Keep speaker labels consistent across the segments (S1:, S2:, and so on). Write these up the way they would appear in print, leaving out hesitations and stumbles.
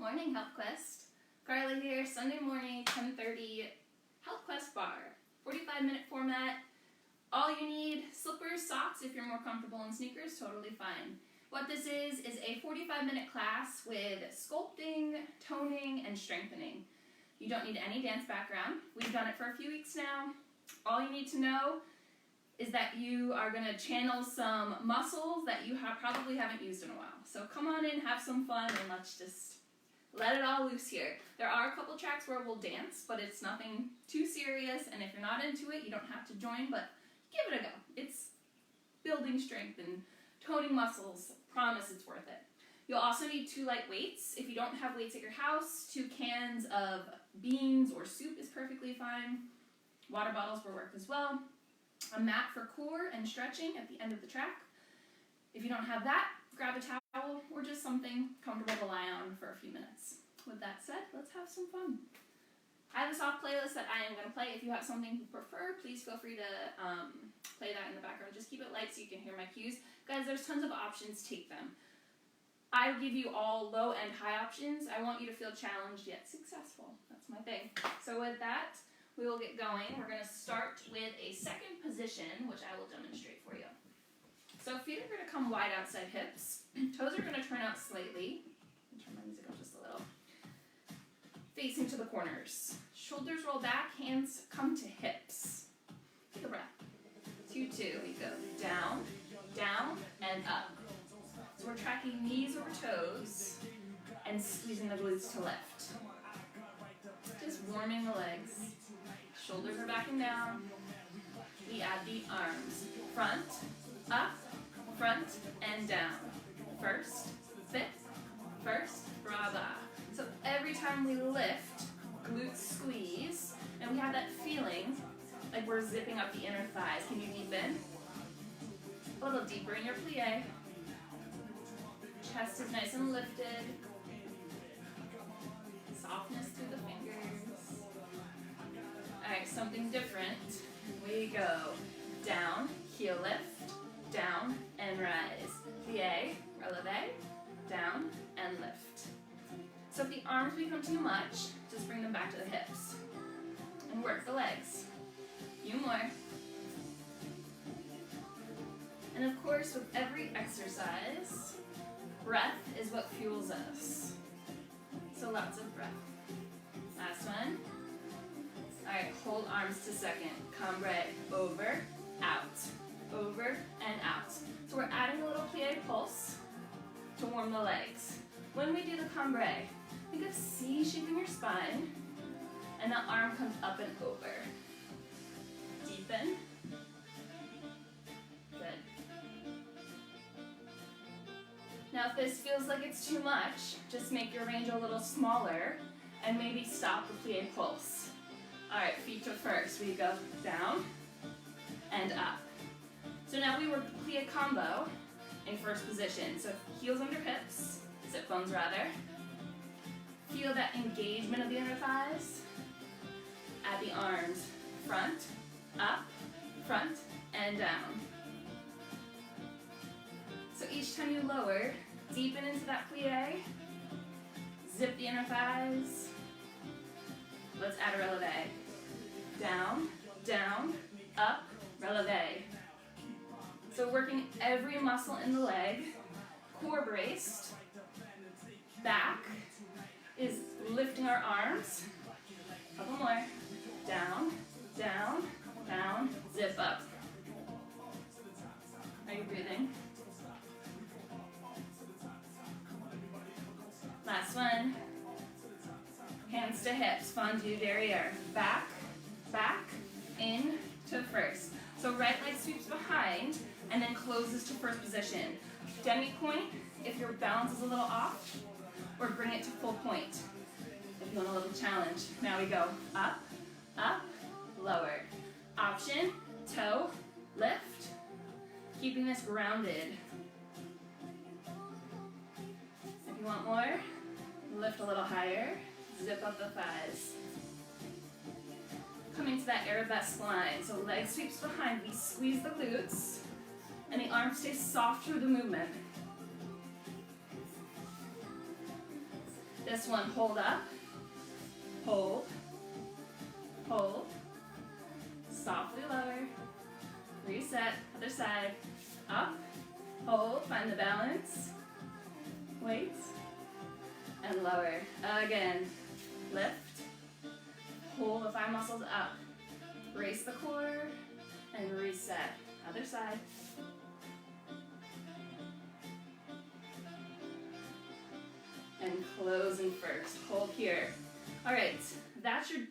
S1: Morning, HealthQuest. Carla here, Sunday morning, 10:30, HealthQuest Barre. 45-minute format. All you need, slippers, socks, if you're more comfortable in sneakers, totally fine. What this is a 45-minute class with sculpting, toning, and strengthening. You don't need any dance background. We've done it for a few weeks now. All you need to know is that you are going to channel some muscles that you probably haven't used in a while. So come on in, have some fun, and let's just let it all loose here. There are a couple tracks where we'll dance, but it's nothing too serious, and if you're not into it, you don't have to join, but give it a go. It's building strength and toning muscles. Promise it's worth it. You'll also need 2 light weights. If you don't have weights at your house, 2 cans of beans or soup is perfectly fine. Water bottles will work as well. A mat for core and stretching at the end of the track. If you don't have that, grab a towel or just something comfortable to lie on for a few minutes. With that said, let's have some fun. I have a soft playlist that I am going to play. If you have something you prefer, please feel free to play that in the background. Just keep it light so you can hear my cues. Guys, there's tons of options. Take them. I'll give you all low and high options. I want you to feel challenged yet successful. That's my thing. So with that, we will get going. We're going to start with a second position, which I will demonstrate for you. So feet are going to come wide outside hips. Toes are going to turn out slightly. Turn my music up just a little. Facing to the corners. Shoulders roll back, hands come to hips. Take a breath. 2, 2. We go down, down, and up. So we're tracking knees over toes and squeezing the glutes to lift. Just warming the legs. Shoulders are back and down. We add the arms. Front, up, front, and down. First, fifth, first, brava. So every time we lift, glutes squeeze, and we have that feeling like we're zipping up the inner thighs. Can you deepen? A little deeper in your plie. Chest is nice and lifted. Softness through the fingers. Alright, something different. We go down, heel lift, down, and rise. Plie, releve, down, and lift. So if the arms become too much, just bring them back to the hips. And work the legs. Few more. And of course, with every exercise, breath is what fuels us. So lots of breath. Last one. Alright, hold arms to second. Cambre, over, out. Over, and out. So we're adding a little plie pulse to warm the legs. When we do the cambre, think of C shaping your spine, and the arm comes up and over. Deepen. Good. Now if this feels like it's too much, just make your range a little smaller and maybe stop the plie pulse. Alright, feet to first. We go down and up. So now we work the plie combo in first position. So heels under hips, sit bones rather. Feel that engagement of the inner thighs. Add the arms, front, up, front, and down. So each time you lower, deepen into that plie. Zip the inner thighs. Let's add a releve. Down, down, up, releve. So working every muscle in the leg. Core braced. Back is lifting our arms. Couple more. Down, down, down, zip up. Are you breathing? Last one. Hands to hips, fondue derriere. Back, back, in to first. So right leg sweeps behind and then closes to first position. Demi-point if your balance is a little off, or bring it to full point if you want a little challenge. Now we go up, up, lower. Option, toe, lift. Keeping this grounded. If you want more, lift a little higher. Zip up the thighs. Coming to that arabesque line. So leg sweeps behind. We squeeze the glutes. And the arms stay soft through the movement. This one, hold up, hold, hold, softly lower, reset, other side, up, hold, find the balance, wait, and lower. Again, lift, pull the thigh muscles up, brace the core, and reset. Other side. And closing first. Hold here. All right, that's your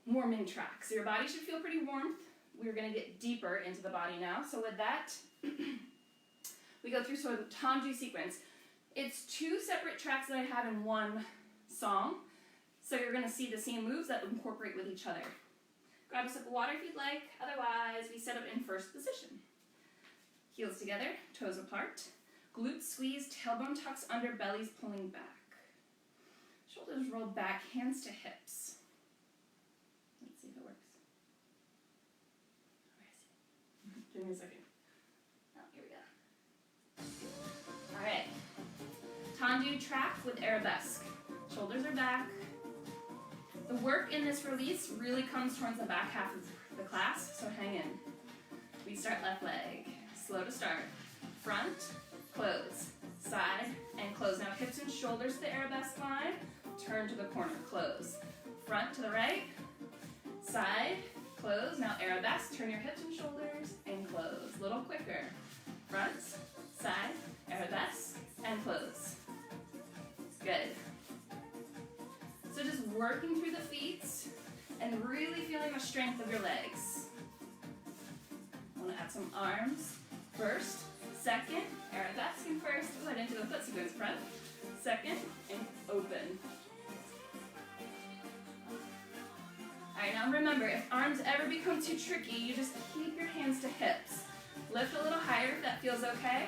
S1: warming track. So your body should feel pretty warm. We're going to get deeper into the body now. So with that, we go through sort of the tendu sequence. It's two separate tracks that I have in one song. So you're going to see the same moves that incorporate with each other. Grab a sip of water if you'd like. Otherwise, we set up in first position. Heels together, toes apart. Glutes squeeze, tailbone tucks under, belly's pulling back. Shoulders roll back, hands to hips. Let's see if it works. Give me a second. Oh, here we go. All right. Tendu track with arabesque. Shoulders are back. The work in this release really comes towards the back half of the class, so hang in. We start left leg. Slow to start. Front, close, side, and close. Now hips and shoulders to the arabesque line. Turn to the corner, close. Front to the right, side, close. Now arabesque, turn your hips and shoulders, and close. A little quicker. Front, side, arabesque, and close. Good. So just working through the feet and really feeling the strength of your legs. I want to add some arms. First, second, arabesque and first. Go ahead into the foot sequence. Front, second, and open. All right, now remember, if arms ever become too tricky, you just keep your hands to hips. Lift a little higher if that feels okay.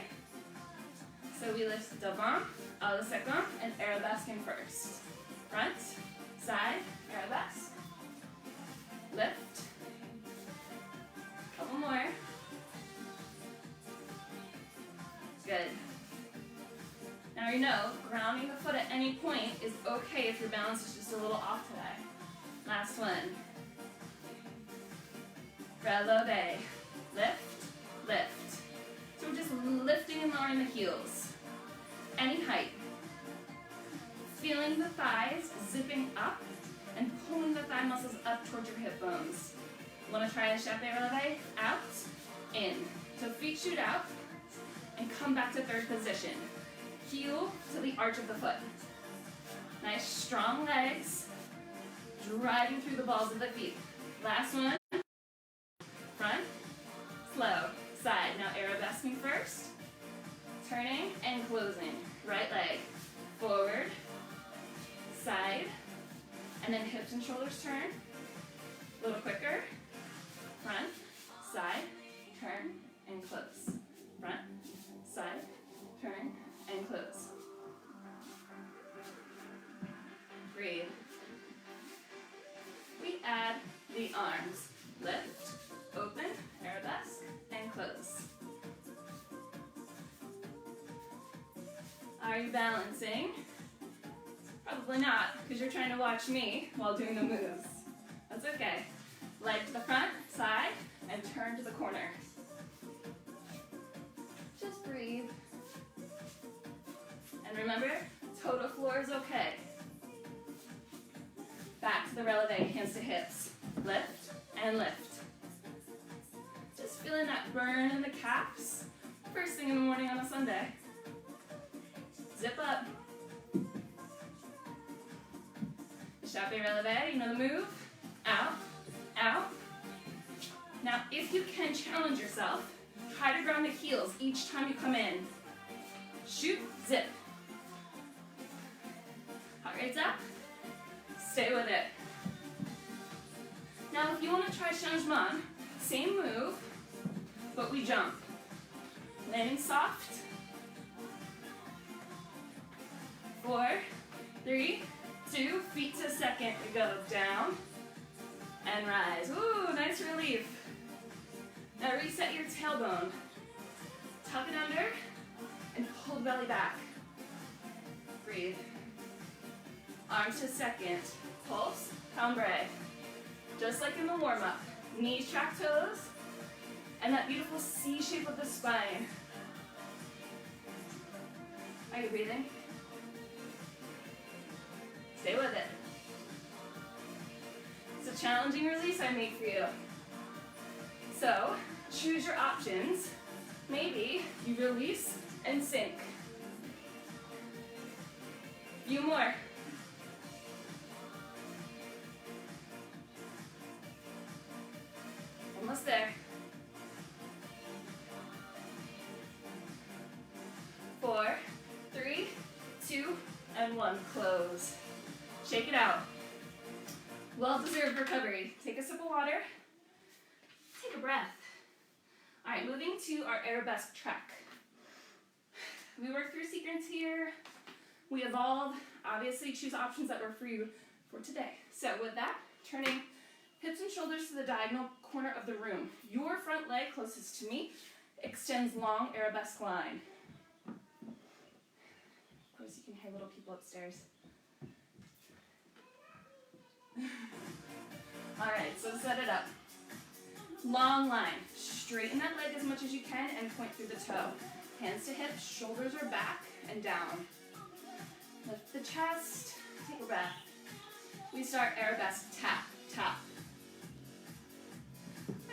S1: So we lift devant, à la second, and arabesque in first. Front, side, arabesque. Lift. Couple more. Good. Now you know, grounding the foot at any point is okay if your balance is just a little off today. Last one. Releve. Lift, lift. So we're just lifting and lowering the heels. Any height. Feeling the thighs zipping up and pulling the thigh muscles up towards your hip bones. Want to try a chape releve? Out, in. So feet shoot out and come back to third position. Heel to the arch of the foot. Nice strong legs, driving through the balls of the feet. Last one. Front, slow, side. Now arabesquing first. Turning and closing. Right leg forward, side, and then hips and shoulders turn. A little quicker. Front, side, turn, and close. Front, side, turn, and close. Breathe. We add the arms. Lift, open, arabesque, and close. Are you balancing? Probably not, because you're trying to watch me while doing the moves. That's okay. Leg to the front, side, and turn to the corner. Just breathe. And remember, total floor is okay. Back to the releve, hands to hips. Lift and lift. Just feeling that burn in the calves. First thing in the morning on a Sunday. Zip up. Chape releve, you know the move. Out, out. Now, if you can challenge yourself, try to ground the heels each time you come in. Shoot, zip. Heart rate's up. Stay with it. Now, if you want to try changement, same move, but we jump. Landing soft. 4, 3, 2, feet to second. We go down and rise. Ooh, nice relief. Now reset your tailbone. Tuck it under and pull the belly back. Breathe. arms to second, pulse, Barre. Just like in the warm-up, knees track toes, and that beautiful C shape of the spine. Are you breathing? Stay with it. It's a challenging release I made for you. So, choose your options. Maybe you release and sink. Few more. Almost there. 4, 3, 2, and 1. Close. Shake it out. Well-deserved recovery. Take a sip of water. Take a breath. All right, moving to our arabesque track. We worked through sequence here. We evolved. Obviously, choose options that work for you for today. So with that, turning hips and shoulders to the diagonal corner of the room. Your front leg closest to me extends long arabesque line. Of course, you can hear little people upstairs. All right, so set it up. Long line. Straighten that leg as much as you can and point through the toe. Hands to hips, shoulders are back and down. Lift the chest, take a breath. We start arabesque, tap, tap.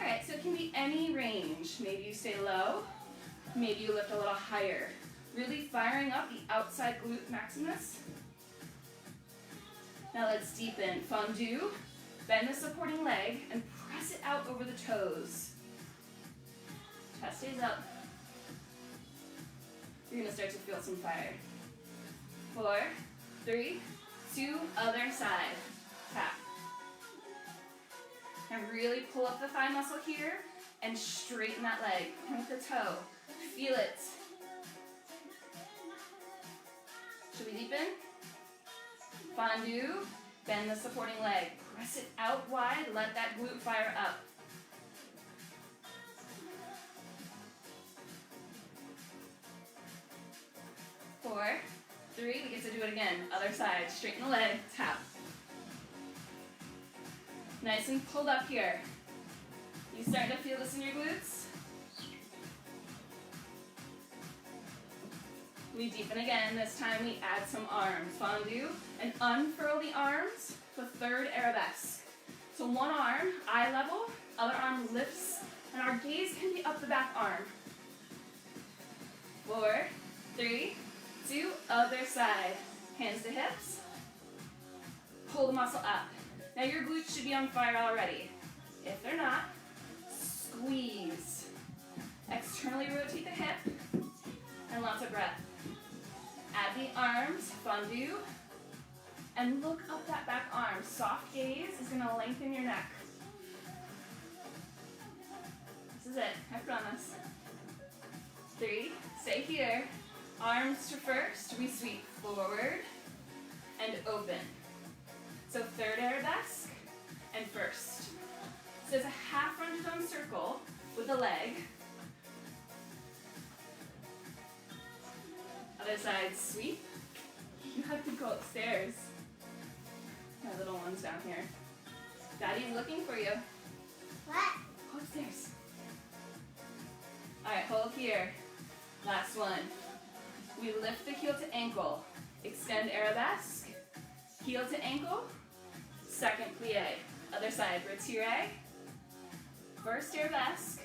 S1: All right, so it can be any range. Maybe you stay low, maybe you lift a little higher. Really firing up the outside glute maximus. Now let's deepen. Fondue, bend the supporting leg and press it out over the toes. Chest stays up. You're gonna start to feel some fire. 4, 3, 2, other side. Tap. And really pull up the thigh muscle here and straighten that leg. Point the toe. Feel it. Should we deepen? Fondue, bend the supporting leg. Press it out wide, let that glute fire up. Four, 3, we get to do it again. Other side, straighten the leg, tap. Nice and pulled up here. You starting to feel this in your glutes? We deepen again. This time we add some arms. Fondue and unfurl the arms to third arabesque. So one arm, eye level, other arm lifts, and our gaze can be up the back arm. 4, 3, 2, other side. Hands to hips. Pull the muscle up. Now your glutes should be on fire already. If they're not, squeeze. Externally rotate the hip, and lots of breath. Add the arms, fondue, and look up that back arm. Soft gaze is gonna lengthen your neck. This is it, I promise. 3, stay here. Arms to first, we sweep forward and open. So third arabesque and first. So it's a half rounded on circle with the leg. Other side, sweep. You have to go upstairs. My little one's down here. Daddy's looking for you.
S2: What?
S1: Go upstairs. All right, hold here. Last one. We lift the heel to ankle. Extend arabesque. Heel to ankle. Second plie. Other side, retire. First arabesque.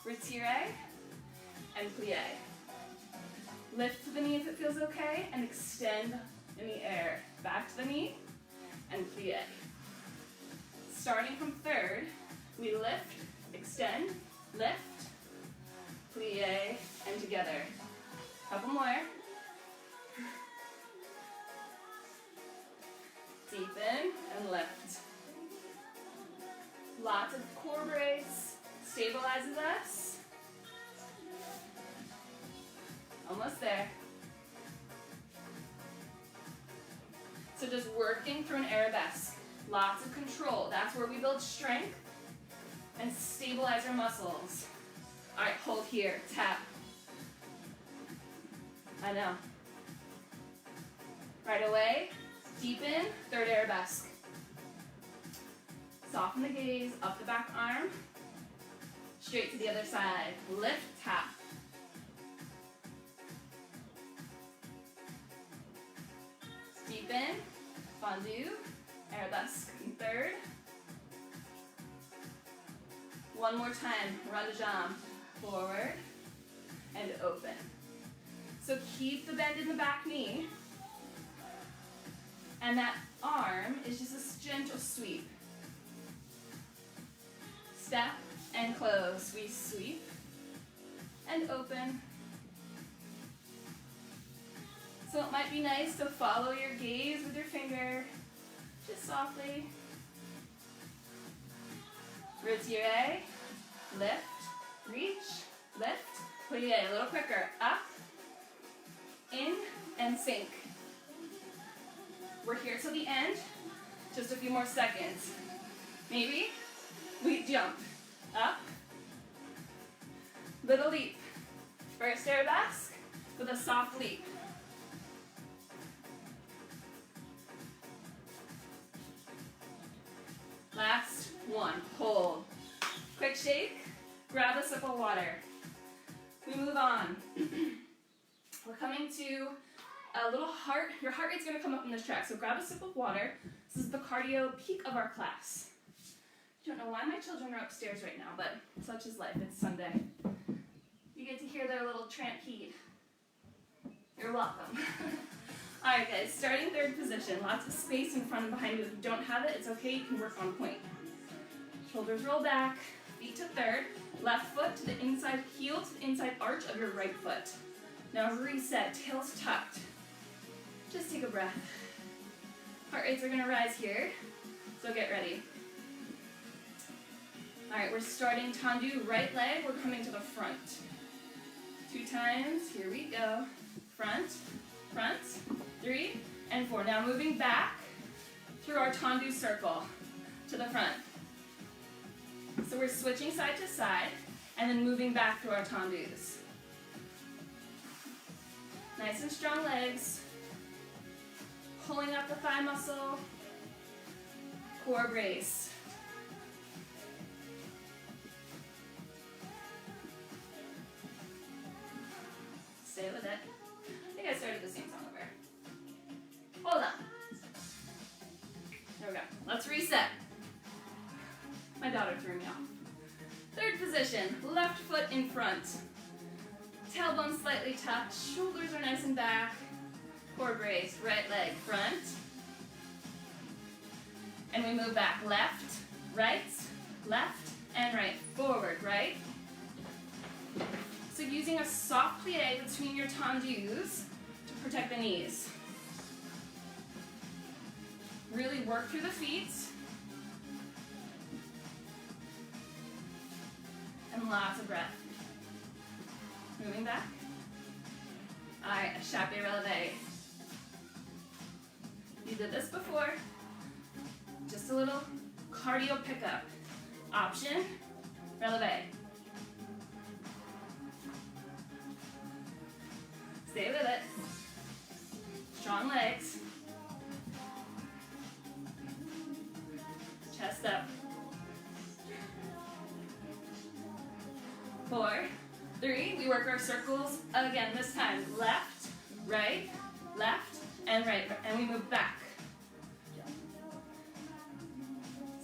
S1: Retire. And plie. Lift to the knee if it feels okay, and extend in the air. Back to the knee, and plie. Starting from third, we lift, extend, lift, plie, and together. Couple more. Deepen and lift. Lots of core brace, stabilizes us. Almost there. So just working through an arabesque. Lots of control. That's where we build strength and stabilize our muscles. All right, hold here, tap. I know. Right away, Deepen, third arabesque. Soften the gaze, up the back arm. Straight to the other side. Lift, tap. Deepen, fondue, arabesque in third. One more time, rond de jambe, forward and open. So keep the bend in the back knee, and that arm is just a gentle sweep. Step and close. We sweep and open. So it might be nice to follow your gaze with your finger, just softly. Retire, lift, reach, lift, plie, a little quicker, up, in, and sink. We're here till the end, just a few more seconds. Maybe we jump, up, little leap. First arabesque with a soft leap. Last one, hold. Quick shake, grab a sip of water. We move on. We're coming to a little heart. Your heart rate's gonna come up in this track, so grab a sip of water. This is the cardio peak of our class. I don't know why my children are upstairs right now, but such is life, it's Sunday. You get to hear their little trampede. You're welcome. All right, guys, starting third position. Lots of space in front and behind you. If you don't have it, it's okay, you can work on point. Shoulders roll back, feet to third, left foot to the inside heel, to the inside arch of your right foot. Now reset, tails tucked. Just take a breath. Heart rates are gonna rise here, so get ready. All right, we're starting tendu, right leg, we're coming to the front. 2 times, here we go. Front, front, 3, and 4. Now moving back through our tendu circle to the front. So we're switching side to side and then moving back through our tendus. Nice and strong legs. Pulling up the thigh muscle. Core brace. Stay with it. I think I started the same song over. Hold on. There we go. Let's reset. My daughter threw me off. Third position, left foot in front. Tailbone slightly tucked, shoulders are nice and back. Core brace, right leg front. And we move back, left, and right. Forward, right. So using a soft plie between your tendus to protect the knees. Really work through the feet. And lots of breath. Moving back. All right, échappé relevé. You did this before. Just a little cardio pickup. Option, relevé. Stay with it. Strong legs. Chest up. 4, 3, we work our circles again, this time left, and right, and we move back.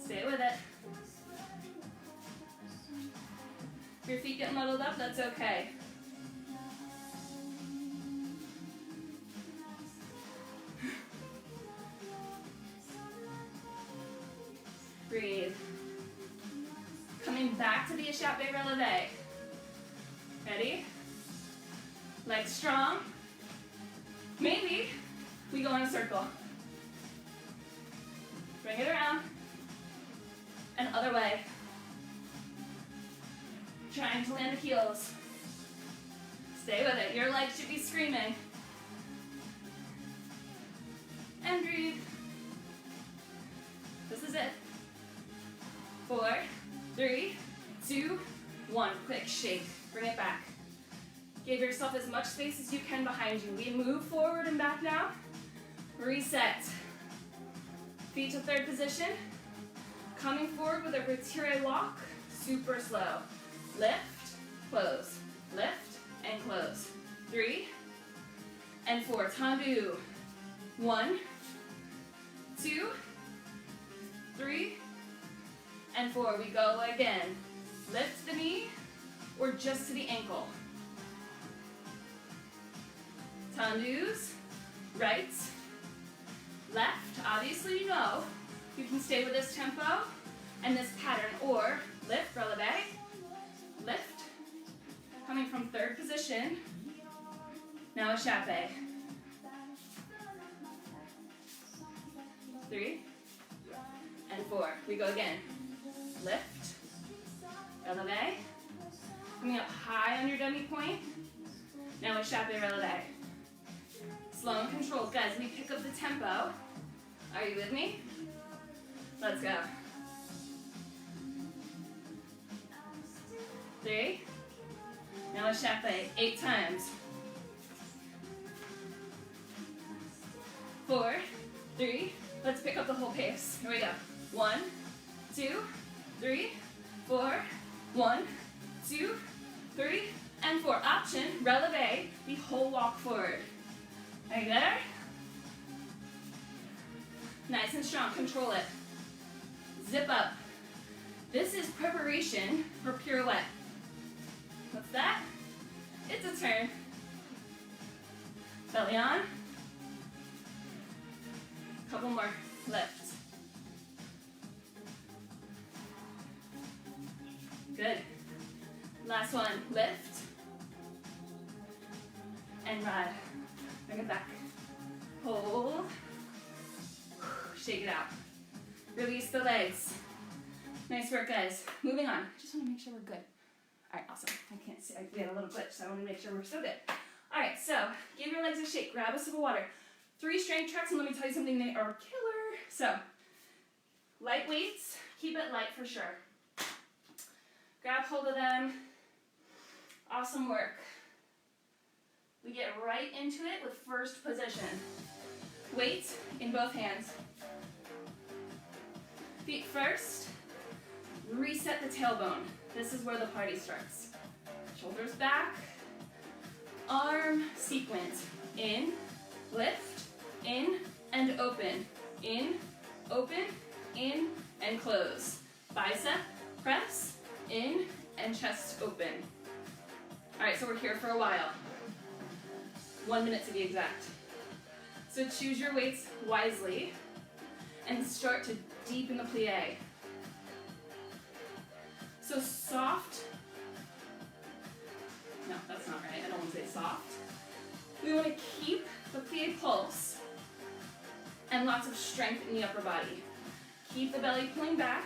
S1: Stay with it. If your feet get muddled up, that's okay. Breathe. Coming back to the échappé relevé. Ready? Legs strong. Maybe we go in a circle. Bring it around. And other way. Trying to land the heels. Stay with it. Your legs should be screaming. And breathe. This is it. 4, 3, 2, 1. Quick shake. Bring it back. Give yourself as much space as you can behind you. We move forward and back now. Reset. Feet to third position. Coming forward with a retire walk, super slow. Lift, close, lift, and close. 3 and 4. Tendu. 1, 2, 3, and 4. We go again. Lift the knee or just to the ankle. Tendus, right, left. Obviously, you know you can stay with this tempo and this pattern, or lift, releve, lift, coming from third position. Now a chape. 3 and 4. We go again. Lift, releve, coming up high on your dummy point. Now a chape releve. Slow and controlled. Guys, we pick up the tempo. Are you with me? Let's go. 3. Now a chape 8 times. 4, 3. Let's pick up the whole pace. Here we go. 1, 2, 3, 4. 1, 2, 3, and 4. Option, releve the whole walk forward. Are you there? Nice and strong. Control it. Zip up. This is preparation for pirouette. What's that? It's a turn. Belly on. Couple more. Lift. Good. Last one. Lift. And ride. Bring it back. Hold. Shake it out. Release the legs. Nice work, guys. Moving on. Just want to make sure we're good. All right, awesome. I can't see. We had a little glitch, so I want to make sure we're so good. All right, so give your legs a shake. Grab a sip of water. 3 strength tracks, and let me tell you something. They are killer. So, light weights. Keep it light for sure. Grab hold of them. Awesome work. We get right into it with first position. Weights in both hands. Feet first. Reset the tailbone. This is where the party starts. Shoulders back. Arm sequence. In, lift, in, and open. In, open, in, and close. Bicep, press, in, and chest open. All right, so we're here for a while. 1 minute to be exact. So choose your weights wisely and start to deepen the plie. So soft. No, that's not right. I don't want to say soft. We want to keep the plie pulse and lots of strength in the upper body. Keep the belly pulling back.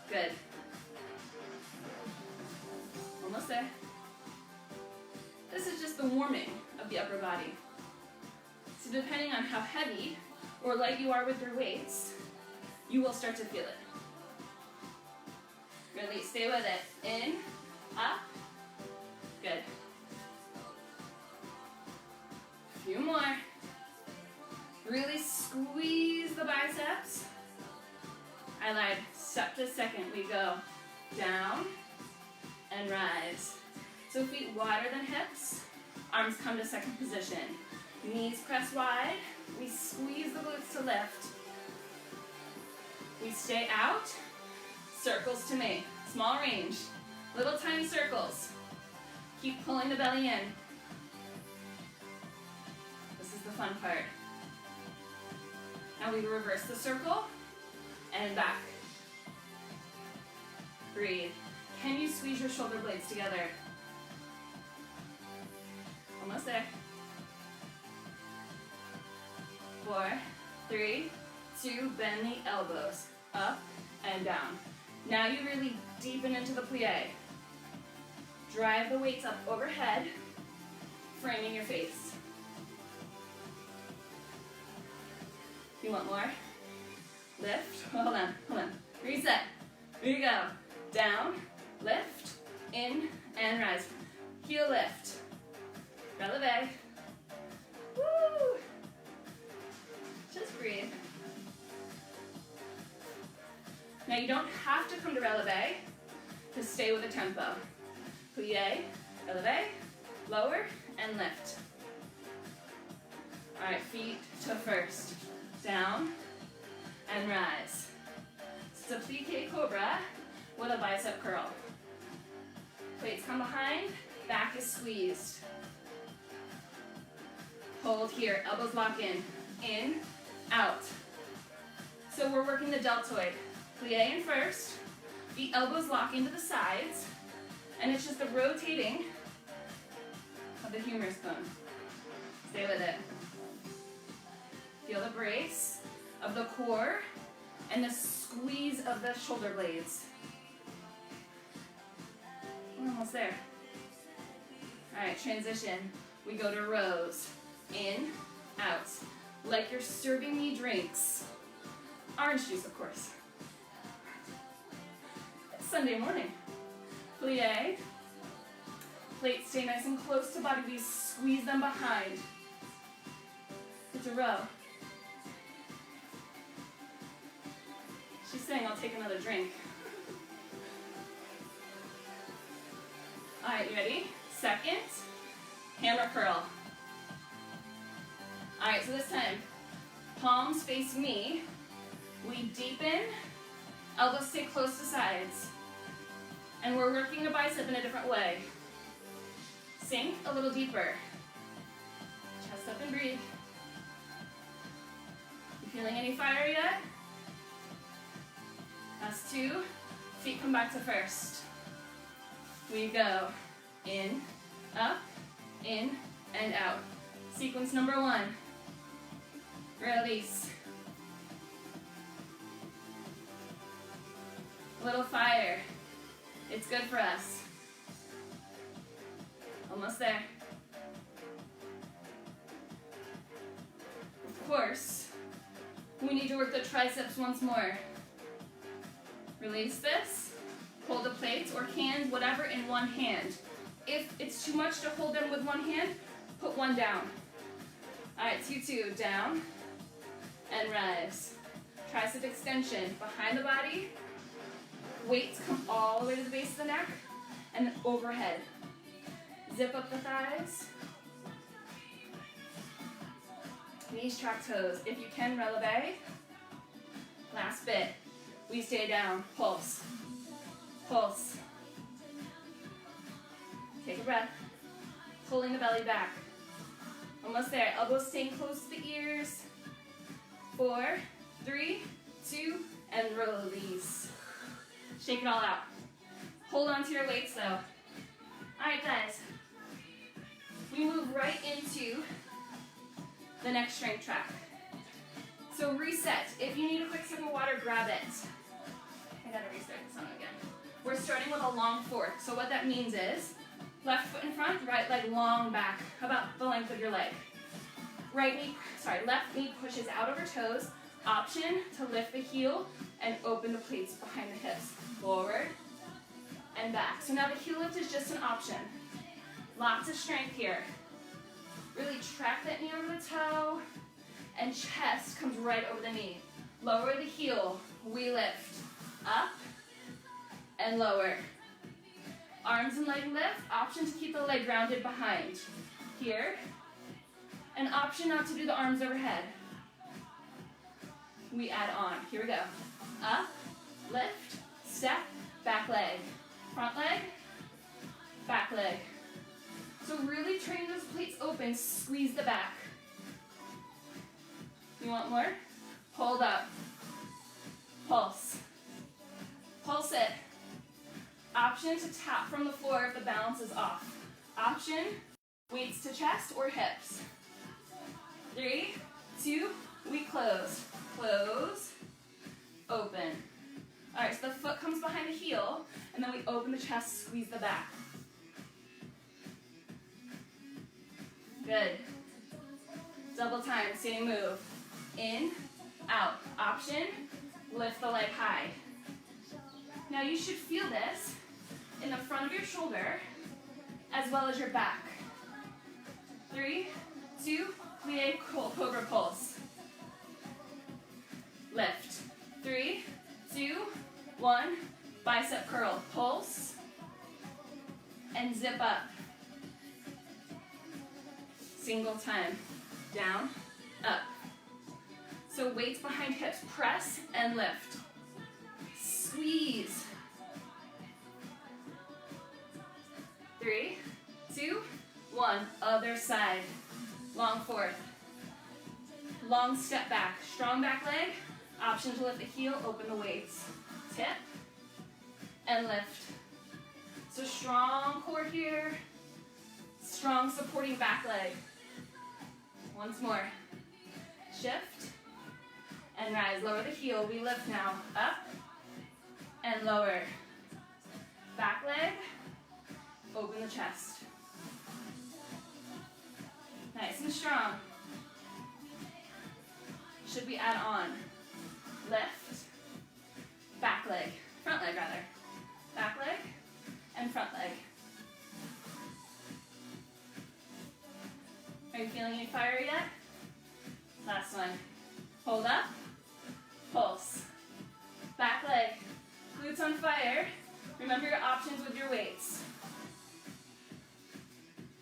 S1: Good. Almost there. This is just the warming of the upper body. So depending on how heavy or light you are with your weights, you will start to feel it. Release, stay with it. In, up, good. A few more. Really squeeze the biceps. I lied, step to second. We go down and rise. So feet wider than hips, arms come to second position. Knees press wide, we squeeze the glutes to lift. We stay out, circles to me. Small range, little tiny circles. Keep pulling the belly in. This is the fun part. Now we reverse the circle and back. Breathe. Can you squeeze your shoulder blades together? Almost there. 4, 3, 2, bend the elbows. Up and down. Now you really deepen into the plie. Drive the weights up overhead, framing your face. You want more? Lift. Hold on. Reset. Here you go. Down, lift, in, and rise. Heel lift. Releve. Woo! you don't have to come to releve to stay with the tempo. Plie, releve, lower, and lift. All right, feet to first. Down and rise. It's a plie cobra with a bicep curl. Plates come behind, back is squeezed. Hold here, elbows lock in, out. So we're working the deltoid. Plie in first, the elbows lock into the sides, and it's just the rotating of the humerus bone. Stay with it. Feel the brace of the core and the squeeze of the shoulder blades. We're almost there. All right, transition. We go to rows. In, out. Like you're serving me drinks. Orange juice, of course. It's Sunday morning. Plie. Plates stay nice and close to body. We squeeze them behind. It's a row. She's saying I'll take another drink. All right, you ready? Second, hammer curl. All right, so this time, palms face me. We deepen, elbows stay close to sides. And we're working the bicep in a different way. Sink a little deeper. Chest up and breathe. You feeling any fire yet? Last two, feet come back to first. We go in, up, in, and out. Sequence number one. Release. A little fire. It's good for us. Almost there. Of course, we need to work the triceps once more. Release this. Hold the plates or hands, whatever, in one hand. If it's too much to hold them with one hand, put one down. All right, 2-2, down and rise. Tricep extension behind the body. Weights come all the way to the base of the neck and overhead. Zip up the thighs. Knees track toes. If you can, releve. Last bit. We stay down. Pulse. Pulse. Take a breath. Pulling the belly back. Almost there. Elbows staying close to the ears. 4, 3, 2, and release. Shake it all out. Hold on to your weights though. All right, guys. We move right into the next strength track. So reset. If you need a quick sip of water, grab it. I gotta restart this on again. We're starting with a long fork. So what that means is left foot in front, right leg long back. How about the length of your leg? Left knee pushes out over toes. Option to lift the heel and open the plates behind the hips. Forward and back. So now the heel lift is just an option. Lots of strength here. Really track that knee over the toe, and chest comes right over the knee. Lower the heel, we lift. Up and lower. Arms and leg lift, option to keep the leg grounded behind. Here, an option not to do the arms overhead. We add on, here we go. Up, lift, step, back leg. Front leg, back leg. So really train those plates open, squeeze the back. You want more? Hold up. Pulse. Pulse it. Option to tap from the floor if the balance is off. Option, weights to chest or hips. 3, 2, we close. Close, open. All right, so the foot comes behind the heel, and then we open the chest, squeeze the back. Good. Double time, same move. In, out. Option, lift the leg high. Now you should feel this in the front of your shoulder as well as your back. 3, 2, plie, cobra pulse. Lift. 3, 2, bicep curl. Pulse and zip up. Single time. Down, up. So weights behind hips. Press and lift. Squeeze. 3, 2, 1. Other side. Long fourth. Long step back. Strong back leg. Option to lift the heel, open the weights. Tip and lift. So strong core here. Strong supporting back leg. Once more. Shift and rise. Lower the heel. We lift now. Up and lower. Back leg. Open the chest. Nice and strong. Should we add on? Lift. Back leg. Front leg rather. Back leg and front leg. Are you feeling any fire yet? Last one. Hold up. Pulse. Back leg. Glutes on fire. Remember your options with your weights.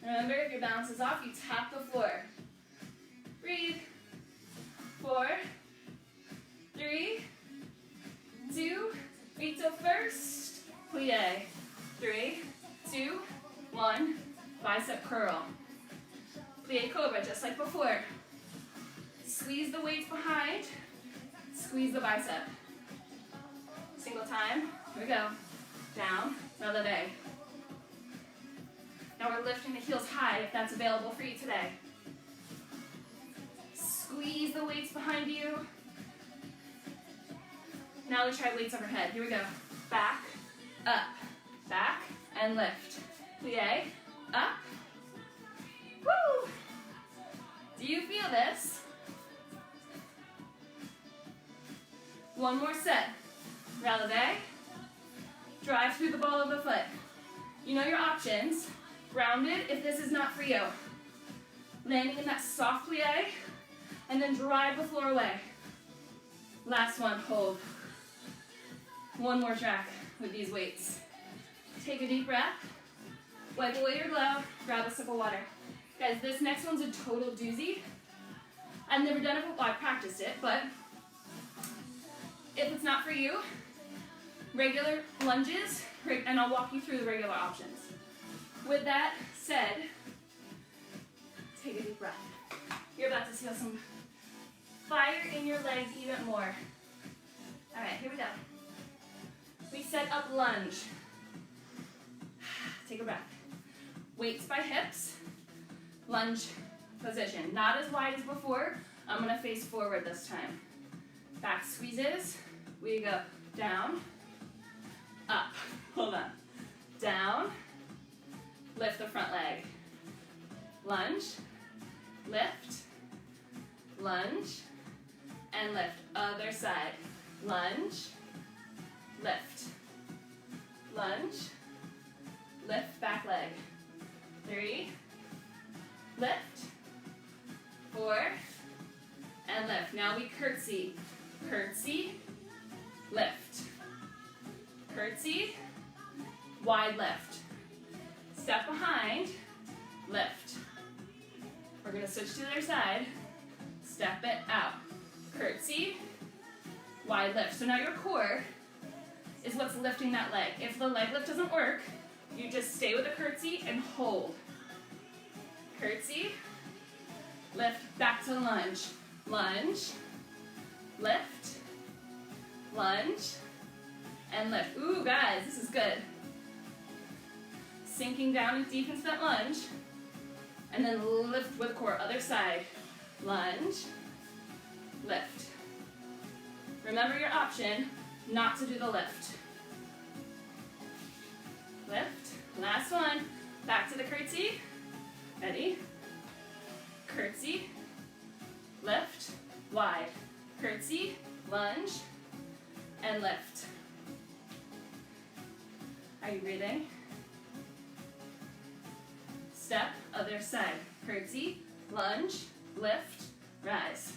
S1: Remember, if your balance is off, you tap the floor. Breathe. 4, 3, 2, feet to first. Plie. 3, 2, 1. Bicep curl. Plie cobra, just like before. Squeeze the weights behind. Squeeze the bicep. Single time. Here we go. Down. Releve. Now we're lifting the heels high if that's available for you today. Squeeze the weights behind you. Now we try weights overhead. Here we go. Back, up, back, and lift. Plie, up. Woo! Do you feel this? One more set. Releve. Drive through the ball of the foot. You know your options. Grounded if this is not for you. Landing in that soft plie, and then drive the floor away. Last one, hold. One more track with these weights. Take a deep breath. Wipe away your glove. Grab a sip of water. Guys, this next one's a total doozy. I've never done it before. Well, I practiced it, but if it's not for you, regular lunges, and I'll walk you through the regular options. With that said, take a deep breath. You're about to feel some fire in your legs even more. All right, here we go. We set up lunge. Take a breath. Weights by hips. Lunge position. Not as wide as before. I'm going to face forward this time. Back squeezes. We go down, up. Hold on. Down. Lift the front leg. Lunge. Lift. Lunge. And lift. Other side. Lunge. Lift. Lunge. Lift back leg. 3. Lift. 4. And lift. Now we curtsy. Curtsy. Lift. Curtsy. Wide lift. Step behind. Lift. We're going to switch to the other side. Step it out. Curtsy. Wide lift. So now your core is what's lifting that leg. If the leg lift doesn't work, you just stay with a curtsy and hold. Curtsy. Lift back to lunge. Lunge. Lift. Lunge. And lift. Ooh, guys, this is good. Sinking down deep into that lunge. And then lift with core. Other side. Lunge. Lift. Remember your option, not to do the lift. Lift. Last one. Back to the curtsy. Ready? Curtsy. Lift. Wide. Curtsy. Lunge. And lift. Are you breathing? Step, other side. Curtsy, lunge, lift, rise.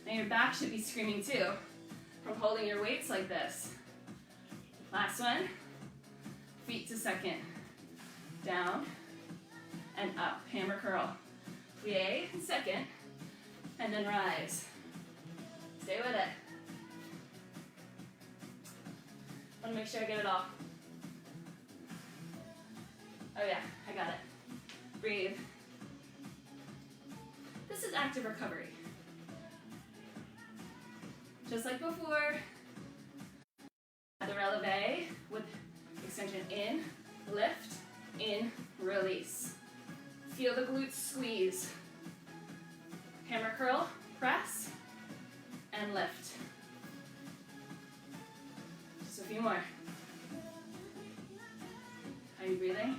S1: Now your back should be screaming too from holding your weights like this. Last one. Feet to second. Down and up. Hammer curl. Plie in second. And then rise. Stay with it. I want to make sure I get it all. Oh yeah, I got it. Breathe. This is active recovery. Just like before, the releve with extension in, lift, in, release. Feel the glutes squeeze. Hammer curl, press, and lift. Just a few more. Are you breathing?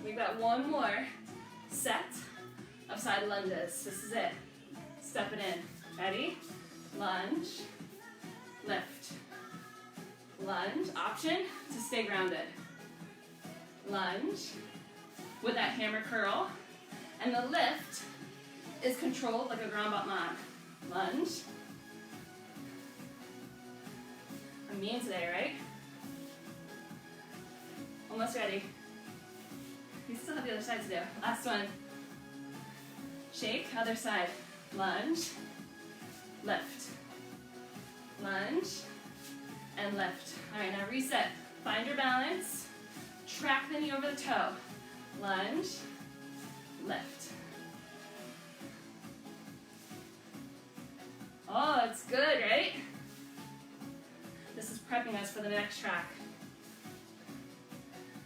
S1: We've got one more set of side lunges. This is it. Step it in. Ready? Lunge, lift. Lunge, option to stay grounded. Lunge with that hammer curl. And the lift is controlled like a grand battement. Lunge. I'm mean today, right? Almost ready. We still have the other side to do. Last one. Shake, other side. Lunge, lift. Lunge, and lift. All right, now reset. Find your balance. Track the knee over the toe. Lunge, lift. Oh, it's good, right? This is prepping us for the next track.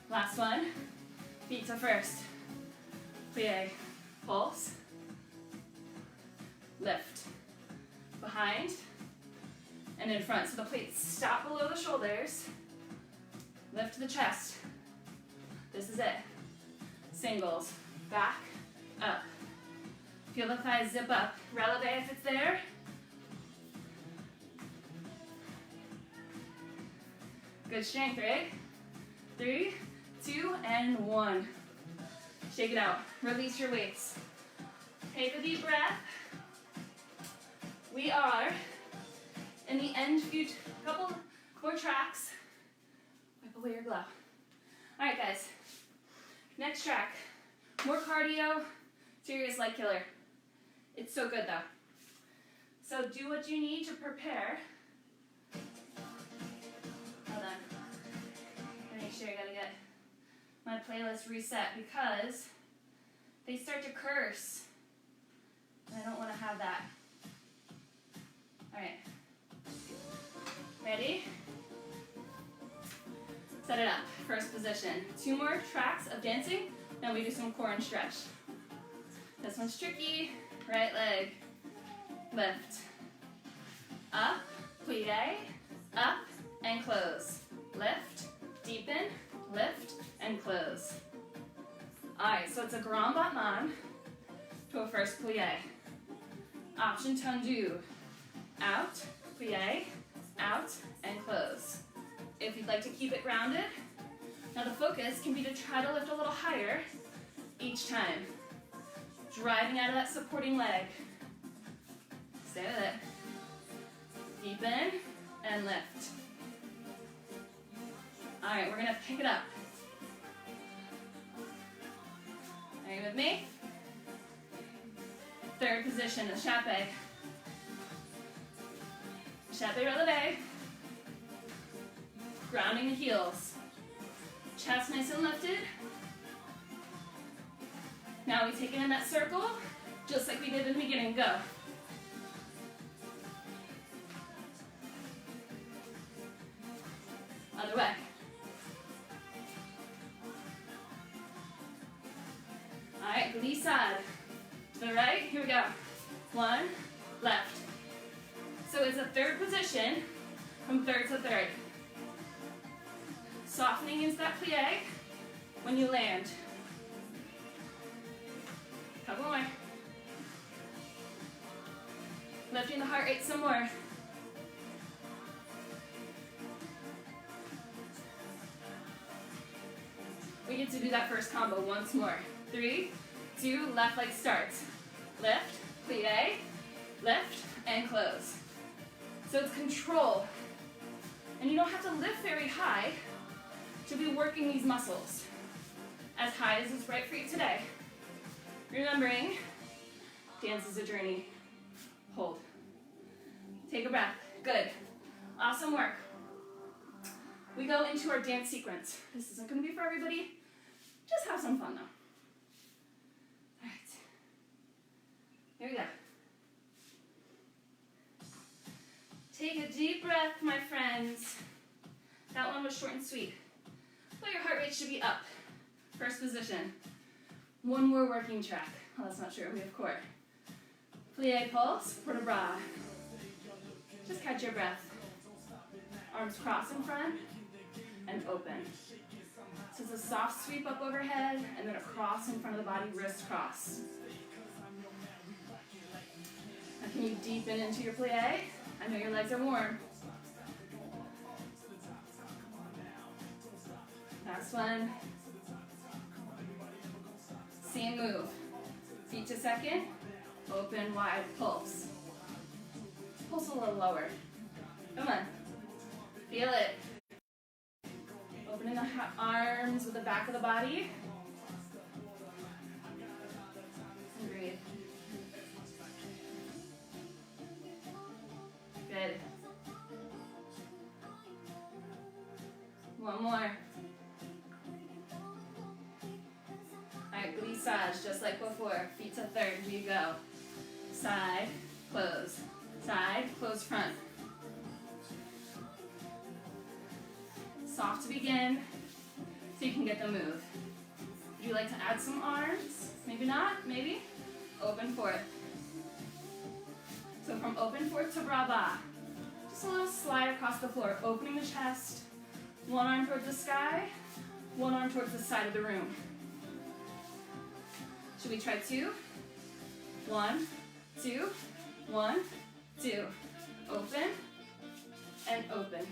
S1: Last one. Feet to first. Plie, pulse, lift. Behind and in front. So the plates stop below the shoulders. Lift the chest. This is it. Singles. Back, up. Feel the thighs zip up. Releve if it's there. Good strength, right? 3, 2, and 1. Shake it out. Release your weights. Take a deep breath. We are in the end few, couple more tracks. Wipe away your glove. All right, guys. Next track. More cardio, serious leg killer. It's so good, though. So do what you need to prepare. Hold on. Make sure I gotta get my playlist reset because they start to curse. And I don't want to have that. All right. Ready? Set it up. First position. 2 more tracks of dancing. Then we do some core and stretch. This one's tricky. Right leg. Lift. Up. Plie. Up. And close. Lift. Deepen. Lift. And close. Alright, so it's a grand battement to a first plie. Option to undo. Out, plie, out, and close. If you'd like to keep it grounded, now the focus can be to try to lift a little higher each time. Driving out of that supporting leg. Stay with it. Deepen and lift. Alright, we're gonna pick it up. Are you with me? Third position, échappé. Échappé releve. Grounding the heels. Chest nice and lifted. Now we take it in that circle, just like we did in the beginning. Go. Other way. Alright, glissade. To the right, here we go. 1, left. So it's a third position from third to third. Softening into that plie when you land. Couple more. Lifting the heart rate some more. We get to do that first combo once more. 3, 2, left leg starts. Lift, plie, lift, and close. So it's control. And you don't have to lift very high to be working these muscles. As high as is right for you today. Remembering, dance is a journey. Hold. Take a breath. Good. Awesome work. We go into our dance sequence. This isn't going to be for everybody. Just have some fun though. All right. Here we go. Take a deep breath, my friends. That one was short and sweet. But your heart rate should be up. First position. One more working track. Oh, that's not true. We have core. Plie pulse, port de bras. Just catch your breath. Arms cross in front and open. So it's a soft sweep up overhead and then a cross in front of the body, wrist cross. Now can you deepen into your plie? I know your legs are warm. Last one. Same move. Feet to second. Open, wide, pulse. Pulse a little lower. Come on. Feel it. Opening the arms with the back of the body. And breathe. Good. One more. Alright, glissage, just like before. Feet to third, here you go. Side, close. Side, close front. Soft to begin, so you can get the move. Would you like to add some arms? Maybe not, maybe? Open fourth. So from open fourth to brava. Just a little slide across the floor, opening the chest. One arm towards the sky, one arm towards the side of the room. Should we try two? 1, 2, 1, 2. Open and open.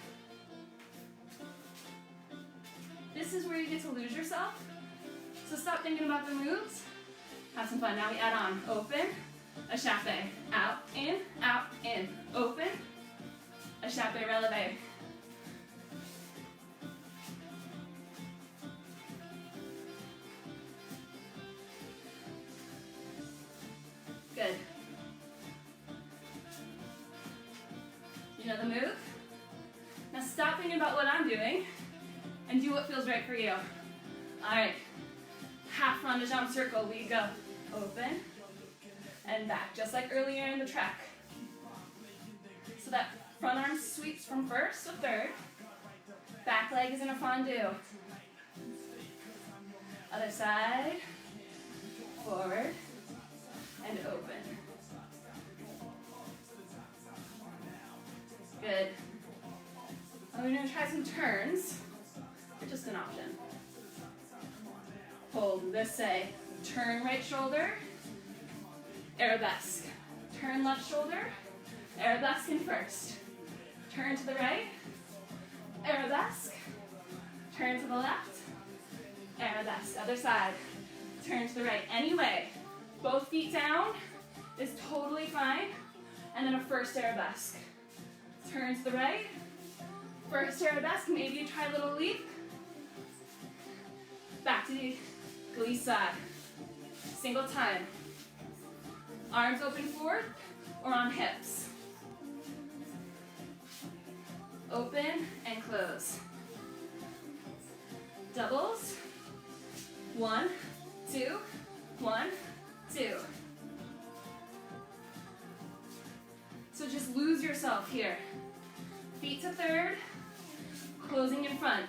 S1: This is where you get to lose yourself. So stop thinking about the moves. Have some fun. Now we add on. Open, échappé. Out, in, open, échappé, relevé. Good. You know the move? Now stop thinking about what I'm doing and do what feels right for you. All right. Half rond de jambe circle. We go. Open and back, just like earlier in the track. So that front arm sweeps from first to third. Back leg is in a fondue. Other side. Forward. And open. Good. We're going to try some turns. They're just an option. Hold. This say, turn right shoulder, arabesque. Turn left shoulder, arabesque in first. Turn to the right, arabesque. Turn to the left, arabesque. Other side. Turn to the right. Anyway. Both feet down is totally fine. And then a first arabesque. Turn to the right. First arabesque. Maybe you try a little leap. Back to the glissade. Single time. Arms open forward or on hips. Open and close. Doubles. 1, 2, 1, 2. So just lose yourself here. Feet to third, closing in front.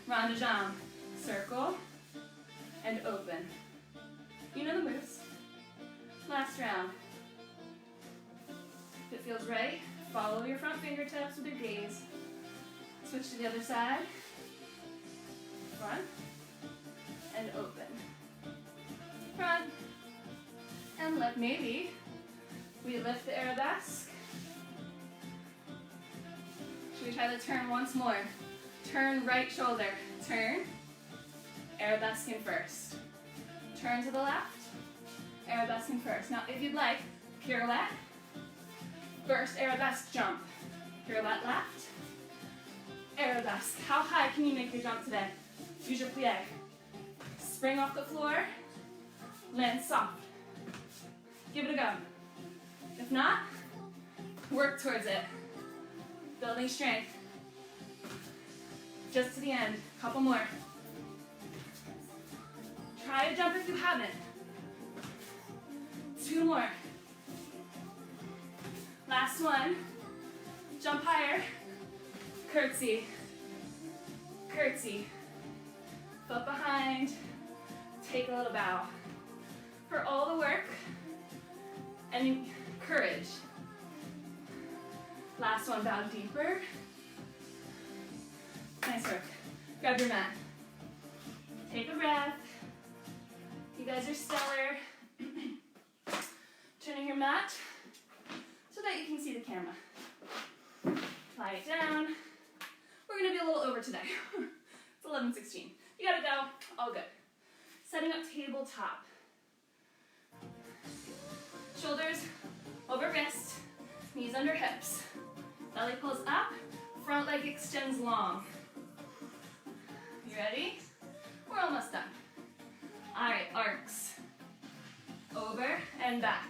S1: Rond de jambe, circle, and open. You know the moves. Last round. If it feels right, follow your front fingertips with your gaze. Switch to the other side. Front, and open. Front and left. Maybe we lift the arabesque. Should we try the turn once more? Turn right shoulder. Turn. Arabesque in first. Turn to the left. Arabesque in first. Now if you'd like, pirouette First arabesque jump. Pirouette left. Arabesque. How high can you make your jump today? Use your plie. Spring off the floor. Land soft. Give it a go. If not, work towards it. Building strength. Just to the end. Couple more. Try to jump if you haven't. 2 more. Last one. Jump higher. Curtsy. Curtsy. Foot behind. Take a little bow. For all the work and courage. Last one, bow deeper. Nice work. Grab your mat. Take a breath. You guys are stellar. Turning your mat so that you can see the camera. Lie it down. We're gonna be a little over today. It's 11:16. You gotta go, all good. Setting up tabletop. Shoulders over wrist, knees under hips. Belly pulls up, front leg extends long. You ready? We're almost done. All right, arcs. Over and back.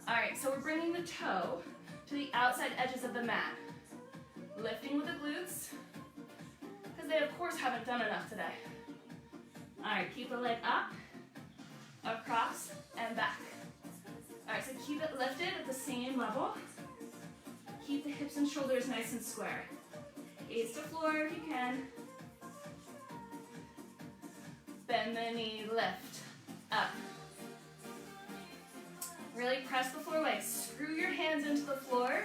S1: All right, so we're bringing the toe to the outside edges of the mat. Lifting with the glutes, because they of course haven't done enough today. All right, keep the leg up, across, and back. All right, so keep it lifted at the same level. Keep the hips and shoulders nice and square. Gaze to floor if you can. Bend the knee, lift, up. Really press the floor away. Screw your hands into the floor.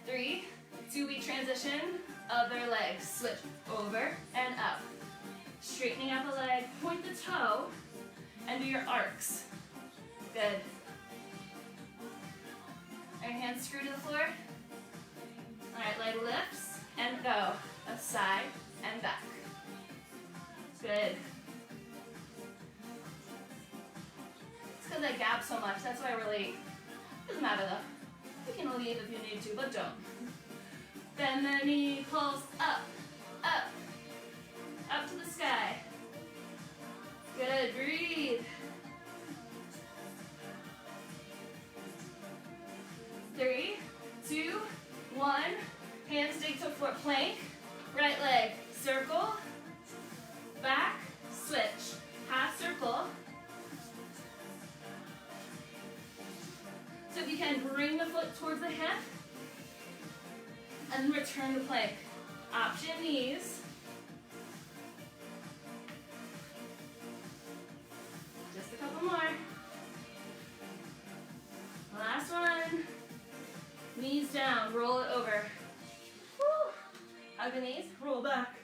S1: Three, 2-we transition, other leg, switch over and up. Straightening out the leg, point the toe, and do your arcs. Good. Are your hands screwed to the floor? All right, leg lifts and go. Aside and back. Good. It's because I gap so much, that's why we're late. Doesn't matter though. You can leave if you need to, but don't. Bend the knee, pulse up, up, up to the sky. Good, breathe. 3, 2, 1. Hands dig to floor, plank. Right leg, circle, back, switch. Half circle. So if you can, bring the foot towards the hip and return to plank. Option knees. Just a couple more. Last one. Knees down, roll it over. Woo. Hug the knees, roll back.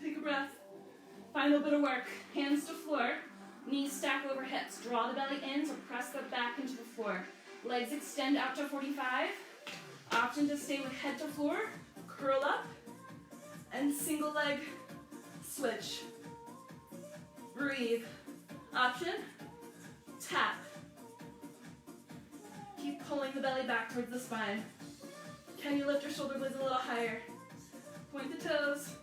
S1: Take a breath. Final bit of work. Hands to floor. Knees stack over hips. Draw the belly in to press the back into the floor. Legs extend out to 45. Option to stay with head to floor. Curl up. And single leg switch. Breathe. Option. Tap. Keep pulling the belly back towards the spine. Can you lift your shoulder blades a little higher? Point the toes.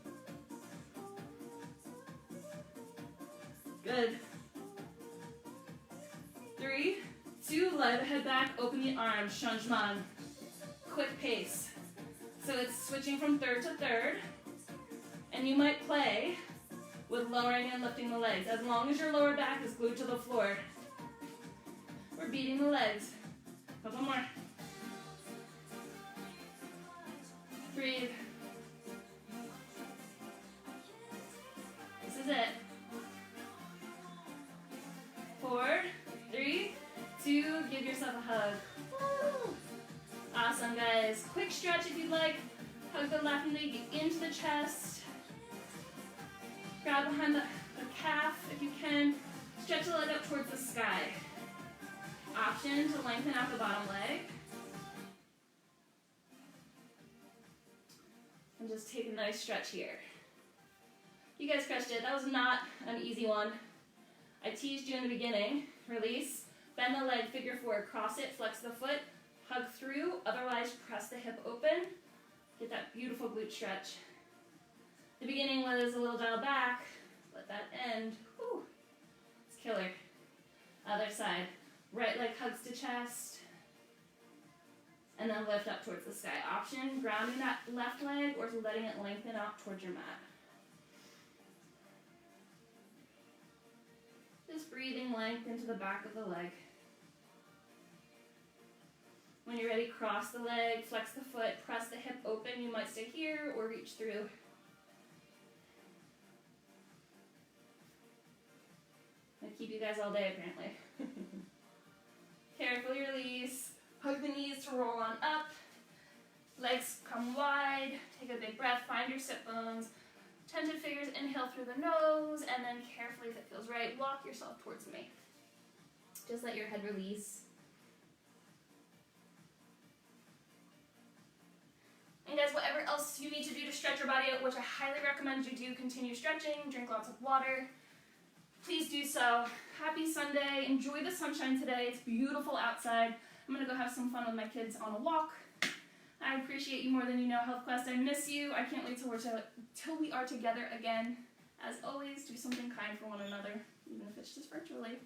S1: Good. 3, 2, lie the head back, open the arms, changement. Quick pace. So it's switching from third to third. And you might play with lowering and lifting the legs, as long as your lower back is glued to the floor. We're beating the legs. Couple more. Breathe. This is it. 4, 3, 2, give yourself a hug. Woo. Awesome, guys. Quick stretch if you'd like. Hug the left leg into the chest. Grab behind the calf if you can. Stretch the leg up towards the sky. Option to lengthen out the bottom leg. And just take a nice stretch here. You guys crushed it. That was not an easy one. I teased you in the beginning. Release, bend the leg, figure four, cross it, flex the foot, hug through, otherwise press the hip open. Get that beautiful glute stretch. The beginning was a little dial back, let that end. Whew. It's killer. Other side. Right leg hugs to chest. And then lift up towards the sky. Option, grounding that left leg or letting it lengthen out towards your mat. Just breathing length into the back of the leg. When you're ready, cross the leg, flex the foot, press the hip open. You might stay here or reach through. I keep you guys all day, apparently. Carefully release. Hug the knees to roll on up. Legs come wide. Take a big breath. Find your sit bones. Tented fingers, inhale through the nose, and then carefully, if it feels right, walk yourself towards me. Just let your head release. And guys, whatever else you need to do to stretch your body out, which I highly recommend you do, continue stretching, drink lots of water. Please do so. Happy Sunday. Enjoy the sunshine today. It's beautiful outside. I'm going to go have some fun with my kids on a walk. I appreciate you more than you know, HealthQuest. I miss you. I can't wait till we are together again. As always, do something kind for one another, even if it's just virtually.